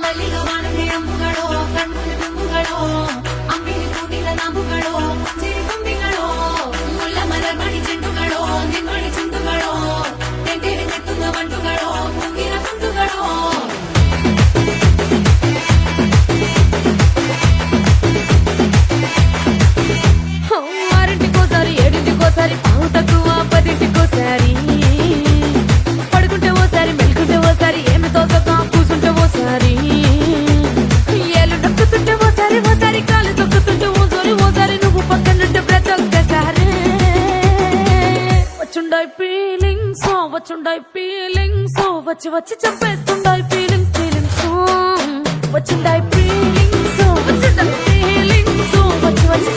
ಮಲ್ಲಿಗವಾನಗೆ ಅಂಬುಗಳೋ ಕಣ್ಣು ತುಂಬುಗಳೋ ಅಂಬಿಲಿ ಕೂಡಿದ ನಾಂಬುಗಳೋ ಚಿರಿ ತುಂಬಿಗಳೋ ಮುಳ್ಳ ಮರ ಮಣಿ ಚೆಂಡುಗಳೋ ನಿಮ್ಮಣಿ ಚುಂಡುಗಳೋ ತೆಂಟೆರೆ ನೆತ್ತುದ ಬಂಡುಗಳೋ ಮುಂಗಿನ ತುಂಡುಗಳೋ ఆరింటికోసారి ఏడింటికోసారి పావు తక్కువ పదింటికోసారి పడుకుంటే ఓసారి మెలుకుంటే ఓసారి ఏమి తోసక కూసుంటే ఓసారి ఏళ్ళు నొక్కుతుంటే ఓసారి ఓసారి కాలు తొక్కుతుంటే ఓసారి నువ్వు పక్కనుంటే ప్రతి ఒక్కసారి వచ్చుండాయి ఫీలింగ్స్ వచ్చి వచ్చి చంపేస్తుండాయి ఫీలింగ్స్ వచ్చుండాయి ఫీలింగ్స్ వచ్చి వచ్చి